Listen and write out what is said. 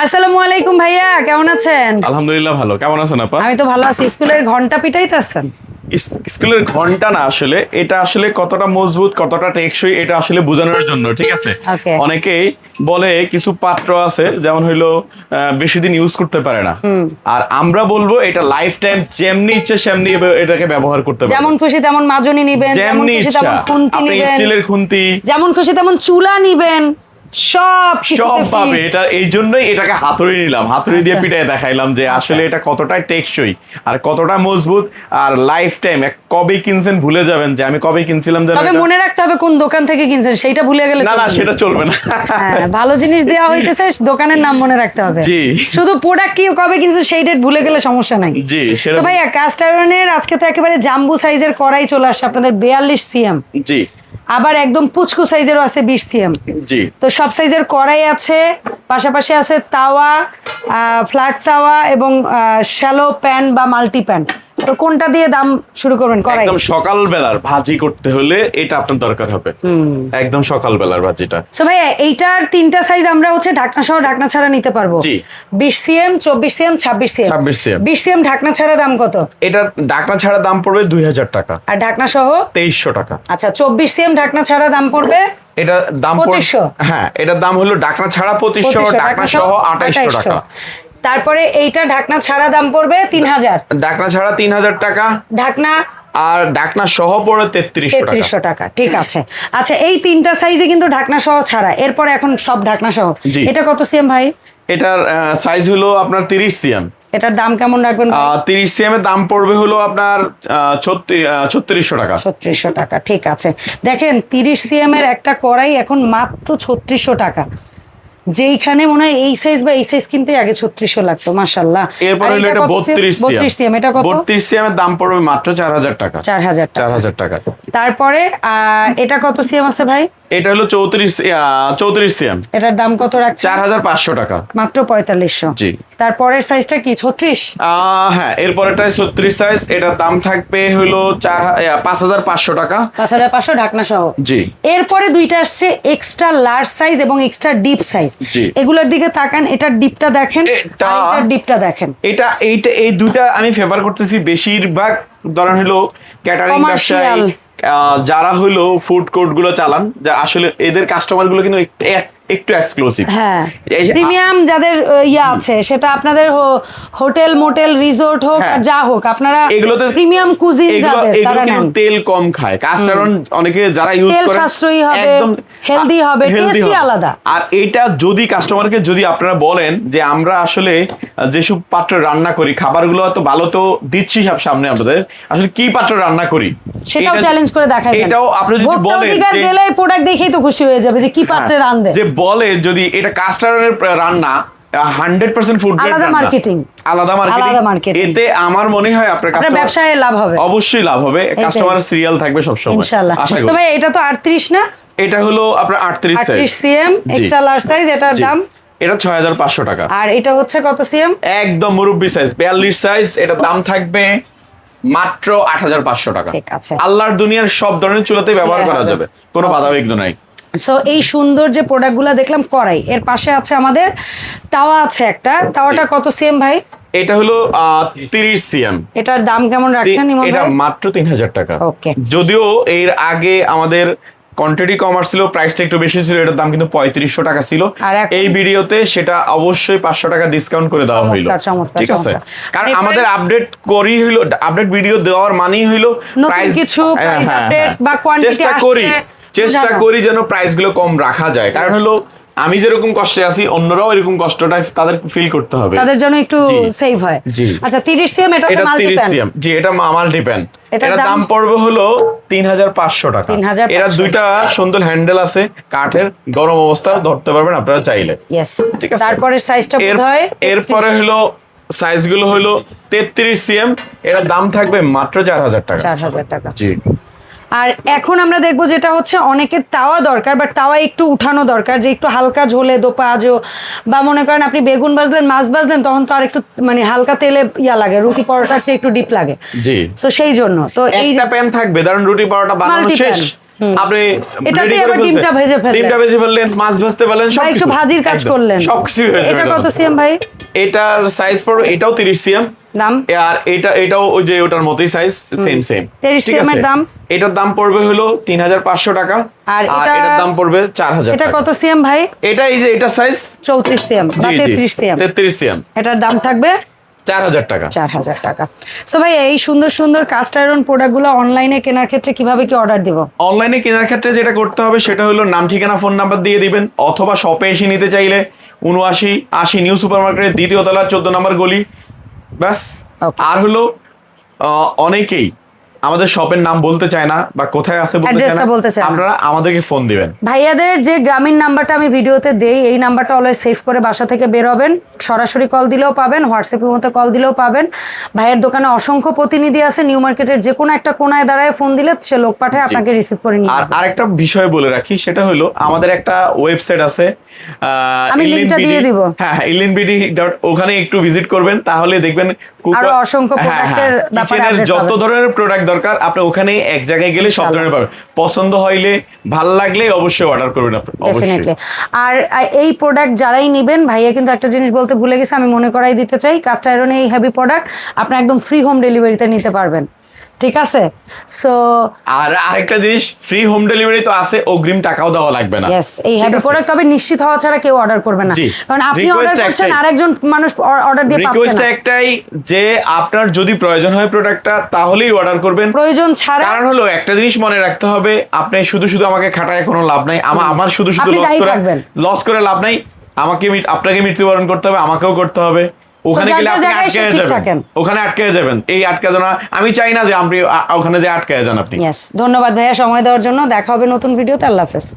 আসসালামু আলাইকুম ভাইয়া, কেমন আছেন? আলহামদুলিল্লাহ ভালো। কেমন আছেন আপা? আমি তো ভালো আছি। স্কুলের ঘন্টা পিটাইতেছেন? স্কুলের ঘন্টা না, আসলে এটা আসলে কতটা মজবুত কতটা টেকসই এটা আসলে বোঝানোর জন্য, ঠিক আছে? Okay. অনেকেই বলে কিছু পাত্র আছে যেমন হইলো বেশি দিন ইউজ করতে পারে না, আর আমরা বলবো এটা লাইফ টাইম যেমনি ইচ্ছে সেমনি এটাকে ব্যবহার করতে পারবেন। যেমন খুশি তেমন মাজনি নিবেন, যেমন যেমনি খুশি ইচ্ছা তেমন খুন্তি আপনি নিবেন, স্টিলের খুন্তি যেমন খুশি তেমন চুলা নিবেন, সব সব পাবে। এটা এই জন্যই এটাকে হাতুড়ি নিলাম, হাতুড়ি দিয়ে আচ্ছা। পিটায় দেখাইলাম যে আসলে এটা কতটা টেকসই আর কতটা মজবুত আর লাইফ টাইম। কবে কিনছেন ভুলে যাবেন যে আমি কবে কিনছিলাম জানেন? তবে মনে রাখতে হবে কোন দোকান থেকে কিনছেন, সেইটা ভুলে গেলে না না, চলবে না। সেটা চলবে না। হ্যাঁ, ভালো জিনিস দেওয়া হইতেছে, দোকানের নাম মনে রাখতে হবে। জি। শুধু প্রোডাক্ট কি কবে কিনছেন সেই ডেট ভুলে গেলে সমস্যা নাই। জি, তো সেরকম। ভাইয়া কাস্ট আয়রনের আজকে তো একেবারে জাম্বু সাইজের কড়াই চলে আসছে আপনাদের 42 সিএম, জি আবার একদম পুচকু সাইজেরও আছে 20 সিএম। জি তো সব সাইজের কড়াই আছে, পাশাপাশি আছে তাওয়া, ফ্ল্যাট তাওয়া এবং শ্যালো প্যান বা মাল্টি প্যান। তো কোনটা দিয়ে দাম শুরু করবেন? কড়াই একদম সকালবেলার ভাজি করতে হলে এটা আপনার দরকার হবে, একদম সকালবেলার ভাজিটা। সো ভাইয়া এইটার তিনটা সাইজ আমরা হচ্ছে ঢাকনা সহ ঢাকনা ছাড়া নিতে পারবো। জি। 20 CM, 24 CM, 26 CM. 26 CM. 20 CM ঢাকনা ছাড়া দাম কত? এটা ঢাকনা ছাড়া দাম পড়বে 2000 টাকা। আর ঢাকনা সহ 2300 টাকা। আচ্ছা, 24 সিএম ঢাকনা ছাড়া দাম পড়বে এটা দাম 2500। হ্যাঁ, এটার দাম হলো ঢাকনা ছাড়া 2500, ঢাকনা সহ 2800 টাকা। তারপরে এইটা ঢাকনা ছাড়া দাম পড়বে 3000। ঢাকনা ছাড়া 3000 টাকা, ঢাকনা আর ঢাকনা সহ পড়ে 3300 টাকা। 3300 টাকা, ঠিক আছে। আচ্ছা, এই তিনটা সাইজে কিন্তু ঢাকনা সহ ছাড়া, এরপরে এখন সব ঢাকনা সহ। জি। এটা কত সিএম ভাই? এটার সাইজ হলো আপনার 30 সিএম। এটার দাম কেমন রাখবেন ভাই? 30 সিএম এর দাম পড়বে হলো আপনার 3600 টাকা। 3600 টাকা, ঠিক আছে। দেখেন 30 সিএম এর একটা কড়াই এখন মাত্র 3600 টাকা, যেইখানে মনে হয় এই সাইজ বা এই সাইজ কিনতে আগে 3600 লাগতো। মাশাআল্লাহ। এরপর হলো এটা 32 সিএম। এটা কত? 32 সিএম এর দাম পড়বে মাত্র 4000 টাকা। 4000 টাকা। 4000 টাকা। তারপরে এটা কত সিএম আছে ভাই? এটা হলো 34 সিএম। এটার দাম কত রাখছেন? 4500 টাকা। মাত্র 4500। জি। তারপরের সাইজটা কি 36? হ্যাঁ, এরপরেরটাই 36 সাইজ। এটার দাম থাকবে হলো 5500 টাকা। 5500 ঢাকনা সহ। জি। এরপরে দুইটা আসছে এক্সট্রা লার্জ সাইজ এবং এক্সট্রা ডিপ সাইজ। জি। এগুলোর দিকে তাকান, এটার ডিপটা দেখেন, এটার ডিপটা দেখেন। এইটা এই দুইটা আমি ফেভার করতেছি। বেশিরভাগ ধরেন হলো ক্যাটারিং ব্যবসায়ী, যারা হলো ফুড কোর্ট গুলো চালান, যা আসলে এদের কাস্টমার গুলো কিন্তু একটু এক্সক্লুসিভ। হ্যাঁ, প্রিমিয়াম যাদের আছে, সেটা আপনাদের হোটেল মোটেল রিসোর্ট হোক আর যা হোক, আপনারা এগুলোতে প্রিমিয়াম কুজিন যাদের এগুলো তারা কিন্তু নেন। তেল কম খায়। কাস্ট আয়রন অনেকে যারা ইউজ তেল করে সাশ্রয়ী হবে, একদম হেলদি হবে, healthy টেস্টই হবে। আলাদা। আর এটা যদি কাস্টমারকে যদি আপনারা বলেন যে আমরা আসলে যেসব পাত্রে রান্না করি খাবারগুলো তো ভালো তো দিচ্ছি সব সামনে আপনাদের, আসলে কি পাত্রে রান্না করি সেটাও চ্যালেঞ্জ করে দেখাই। এটাও আপনি যদি বলেন যে গেলে প্রোডাক্ট দেখেই তো খুশি হয়ে যাবে যে কি পাত্রে রান্ধে। যে বলে যদি এটা কাস্ট আয়রনের রান্না 100% ফুড গ্রেড আলাদা রান্না, মার্কেটিং, আলাদা মার্কেটিং, এতে আমার মনে হয় আপনার ব্যবসায় লাভ হবে। অবশ্যই লাভ হবে, কাস্টমার সিরিয়াল থাকবে সব সময় ইনশাআল্লাহ। আশা করি। তো ভাই এটা তো 38 না? এটা হলো আপনার 38 size, 38 CM extra large size. এটার দাম? এটা 6500 টাকা। আর এটা হচ্ছে কত সিএম? একদম মুরব্বি সাইজ 42 সাইজ। এটা দাম থাকবে মাত্র 8500 টাকা। ঠিক আছে। আল্লাহর দুনিয়ার সব ধরনের চুলাতেই ব্যবহার করা যাবে, কোনো বাধাবিঘ্ন নাই। সো এই সুন্দর যে প্রোডাক্টগুলো দেখলাম কড়াই, এর পাশে আছে আমাদের তাওয়া আছে একটা। তাওয়াটা কত সিএম ভাই? এটা হলো 30 সিএম। এটার দাম কেমন রাখছেন ইমাম ভাই? এটা মাত্র 3000 টাকা। ওকে। যদিও এর আগে আমাদের কোয়ান্টিটি কম ছিল, প্রাইসটা একটু বেশি ছিল, এটার দাম কিন্তু 3500 টাকা ছিল। এই ভিডিওতে সেটা অবশ্যই 500 টাকা ডিসকাউন্ট করে দেওয়া হইলো, ঠিক আছে? কারণ আমাদের আপডেট করি হইলো, আপডেট ভিডিও দেওয়ার মানেই হইলো প্রাইস কিছু প্রাইস আপডেট বা কোয়ান্টিটি চেষ্টা করি যেন প্রাইস গুলো কম রাখা যায়। কারণ হলো আমি যেরকম কষ্টে আছি অন্যরাও এরকম কষ্টটা তাদের ফিল করতে হবে, তাদের জন্য একটু সেভ হয়। আচ্ছা, 30 সিএম এটা হচ্ছে মাল্টি 30 প্যান। সিএম। জি, এটা মাল্টি প্যান। এটার এটার দাম পড়বে হলো 3500 টাকা। 3500 এরা দুইটা সুন্দর হ্যান্ডেল আছে কাঠের, গরম অবস্থা ধরতে পারবেন আপনারা চাইলে। ইয়েস। ঠিক আছে। তারপরে সাইজটা বোধহয় এরপরে হলো সাইজগুলো হলো 33 সিএম। এটার দাম থাকবে মাত্র 4000 টাকা। 4000 টাকা। জি। আর এখন আমরা দেখবো যেটা হচ্ছে অনেকের তাওয়া দরকার, বাট তাওয়া একটু উঠানো দরকার, যে একটু হালকা ঝোলে দোপাজো বা মনে করেন আপনি বেগুন ভাজলেন মাছ ভাজলেন তখন তো আর একটু মানে হালকা তেলে লাগে, রুটি পরোটার চেয়ে একটু ডিপ লাগে। জি। সো সেই জন্য তো একটা প্যান থাকবে, ধরুন রুটি পরোটা বানানো শেষ, আপনি এটাতে ready করে আবার ডিমটা ভেজে ফেললেন। ডিমটা ভেজে ফেললেন, মাছ ভাজতে পারলেন, বা সব একটু ভাজির কাজ করলেন, সবকিছু হয়ে যাবে। এটা কত সিএম ভাই? এটার সাইজ পড়বে, এটাও 30 সিএম দাম, আর এটাও ওই যে ওটার মতোই সাইজ, সেম 30 ঠিক cm আছে। এর দাম, এটার দাম পড়বে হলো 3500 টাকা, আর আর এটার দাম পড়বে 4000 এটা টাকা। কত সিএম ভাই? এটা এই যে এটা সাইজ 34 সিএম বা 33 সিএম, 33 সিএম, এটার দাম থাকবে 4000 টাকা। 4000 টাকা। সো ভাই এই সুন্দর সুন্দর কাস্ট আয়রন প্রোডাক্টগুলো অনলাইনে কেনার ক্ষেত্রে কিভাবে কি অর্ডার দিব? অনলাইনে কেনার ক্ষেত্রে যেটা করতে হবে সেটা হলো নাম, ঠিকানা, ফোন নাম্বার দিয়ে দিবেন, অথবা শপে এসে নিতে চাইলে 7980 নিউ সুপার মার্কেটের 2য় তলা 14 নম্বর গলি, ব্যাস। Okay. আর হলো অনেকেই আমাদের শপের নাম বলতে চায় না বা কোথায় আছে Address-টা বলতে চায় না। আপনারা আমাদেরকে ফোন দিবেন। ভাইয়াদের যে গ্রামীণ নাম্বারটা আমি ভিডিওতে দেই, এই নাম্বারটা অলওয়েজ সেভ করে বাসা থেকে বের হবেন, সরাসরি কল দিলেও পাবেন, হোয়াটসঅ্যাপের মতো কল দিলেও পাবেন। ভাইয়ের দোকানে অসংখ্য প্রতিনিধি আছে, নিউ মার্কেটের যে কোনো একটা কোনায় দাঁড়ায় ফোন দিলে সে লোক পাঠায় আপনাকে রিসিভ করে নিয়ে আর যাবে। আরেকটা বিষয় বলে রাখি, সেটা হলো আমাদের একটা ওয়েবসাইট আছে, আমি লিংকটা দিয়ে দিব। হ্যাঁ, ইলিনবিডি ওখানে একটু ভিজিট করবেন, তাহলে দেখবেন আরো অসংখ্য প্রোডাক্টের ব্যাপারে কিচেনের update যত পাবেন। ধরনের প্রোডাক্ট দরকার আপনি ওখানে এক জায়গায় গেলে সব ধরনের পাবেন। পছন্দ হইলে, ভালো লাগলে অবশ্যই অর্ডার করবেন আপনি, অবশ্যই। ডেফিনেটলি। আর এই প্রোডাক্ট যারাই নেবেন, ভাইয়া কিন্তু একটা জিনিস বলতে ভুলে গেছে, আমি মনে করাই দিতে চাই, কাস্ট আয়রনের এই হেভি প্রোডাক্ট আপনি একদম ফ্রি হোম ডেলিভারিতে নিতে পারবেন, ঠিক আছে? সো আর আরেকটা জিনিস, ফ্রি হোম ডেলিভারি তো আছে, অগ্রিম টাকাও দেওয়া লাগবে না। ইয়েস, এই ঠিক হেভি আছে? প্রোডাক্ট তবে নিশ্চিত হওয়া ছাড়া কেউ অর্ডার করবে না, জি। কারণ আপনি Request অর্ডার করছেন একটাই। আরেকজন মানুষ অর্ডার দিয়ে পাচ্ছে রিকোয়েস্ট না। একটাই যে আপনার যদি প্রয়োজন হয় প্রোডাক্টটা, তাহলেই অর্ডার করবেন। প্রয়োজন ছাড়া কারণ হলো একটা জিনিস মনে রাখতে হবে, আপনি শুধু শুধু আমাকে খাটায় কোনো লাভ নাই, আমার শুধু শুধু আপনি দায়ী থাকবেন। লস করে লাভ নাই। আপনাকে মৃত্যুবরণ করতে হবে, আমাকেও করতে হবে। ওখানে যার গেলে যার আপনি জায়গায় আটকে সে ঠিক যাবেন, থাকেন। ওখানে আটকে যাবেন, এই আটকে যান। আমি চাই না যে আপনি ওখানে যে আটকে যান আপনি। ইয়েস, ধন্যবাদ ভাইয়া সময় দেওয়ার জন্য। দেখা হবে নতুন ভিডিওতে। আল্লাহ হাফেজ।